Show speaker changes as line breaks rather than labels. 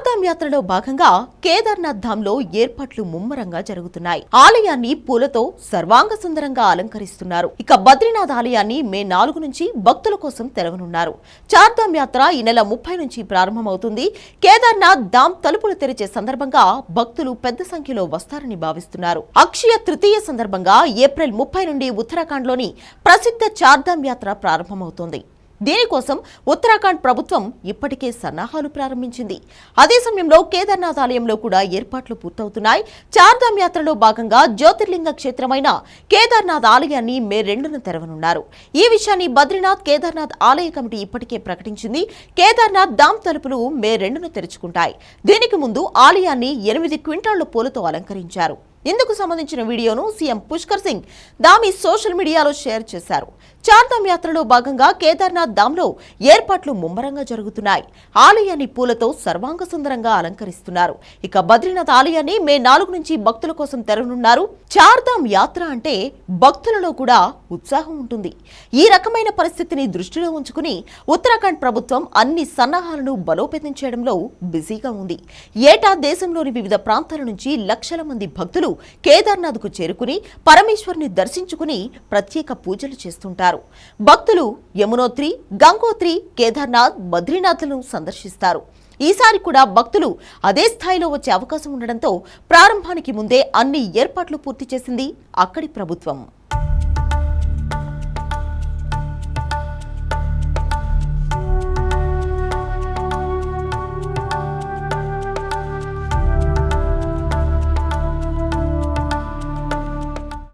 చార్ధామ్ యాత్రలో భాగంగా కేదార్నాథ్ ధామ్లో ఏర్పాట్లు ముమ్మరంగా జరుగుతున్నాయి. ఆలయాన్ని పూలతో సర్వాంగ సుందరంగా అలంకరిస్తున్నారు. ఇక బద్రీనాథ్ ఆలయాన్ని మే 4 నుంచి భక్తుల కోసం తెరవనున్నారు. చార్ధామ్ యాత్ర ఈ నెల 30 నుంచి ప్రారంభమవుతుంది. కేదార్నాథ్ ధామ్ తలుపులు తెరిచే సందర్భంగా భక్తులు పెద్ద సంఖ్యలో వస్తారని భావిస్తున్నారు. అక్షయ తృతీయ సందర్భంగా ఏప్రిల్ 30 నుండి ఉత్తరాఖండ్లోని ప్రసిద్ధ చార్ధామ్ యాత్ర ప్రారంభమవుతోంది. దీనికోసం ఉత్తరాఖండ్ ప్రభుత్వం ఇప్పటికే సన్నాహాలు ప్రారంభించింది. అదే సమయంలో కేదార్నాథ్ ఆలయంలో కూడా ఏర్పాట్లు పూర్తవుతున్నాయి. చార్ధామ్ యాత్రలో భాగంగా జ్యోతిర్లింగ క్షేత్రమైన కేదార్నాథ్ ఆలయాన్ని మే 2న తెరవనున్నారు. ఈ విషయాన్ని బద్రీనాథ్ కేదార్నాథ్ ఆలయ కమిటీ ఇప్పటికే ప్రకటించింది. కేదార్నాథ్ ధామ్ తలుపులు మే 2న తెరుచుకుంటాయి. దీనికి ముందు ఆలయాన్ని 8 క్వింటాళ్ల పూలతో అలంకరించారు. ఇందుకు సంబంధించిన వీడియోను సీఎం పుష్కర్ సింగ్ ధామి సోషల్ మీడియాలో షేర్ చేశారు. చార్ధామ్ యాత్రలో భాగంగా కేదార్నాథ్ ధామ్లో ఏర్పాట్లు ముమ్మరంగా జరుగుతున్నాయి. ఆలయాన్ని పూలతో సర్వాంగ సుందరంగా అలంకరిస్తున్నారు. ఇక బద్రీనాథ్ ఆలయాన్ని మే 4 నుంచి భక్తుల కోసం తెరవనున్నారు. చార్ధామ్ యాత్ర అంటే భక్తులలో కూడా ఉత్సాహం ఉంటుంది. ఈ రకమైన పరిస్థితిని దృష్టిలో ఉంచుకుని ఉత్తరాఖండ్ ప్రభుత్వం అన్ని సన్నాహాలను బలోపేతం చేయడంలో బిజీగా ఉంది. ఏటా దేశంలోని వివిధ ప్రాంతాల నుంచి లక్షల మంది భక్తులు కేదార్నాథ్కు చేరుకుని పరమేశ్వరుని దర్శించుకుని ప్రత్యేక పూజలు చేస్తుంటారు. భక్తులు యమునోత్రి, గంగోత్రి, కేదార్నాథ్, బద్రీనాథ్లను సందర్శిస్తారు. ఈసారి కూడా భక్తులు అదే స్థాయిలో వచ్చే అవకాశం ఉండడంతో ప్రారంభానికి ముందే అన్ని ఏర్పాట్లు పూర్తి చేసింది అక్కడి ప్రభుత్వం.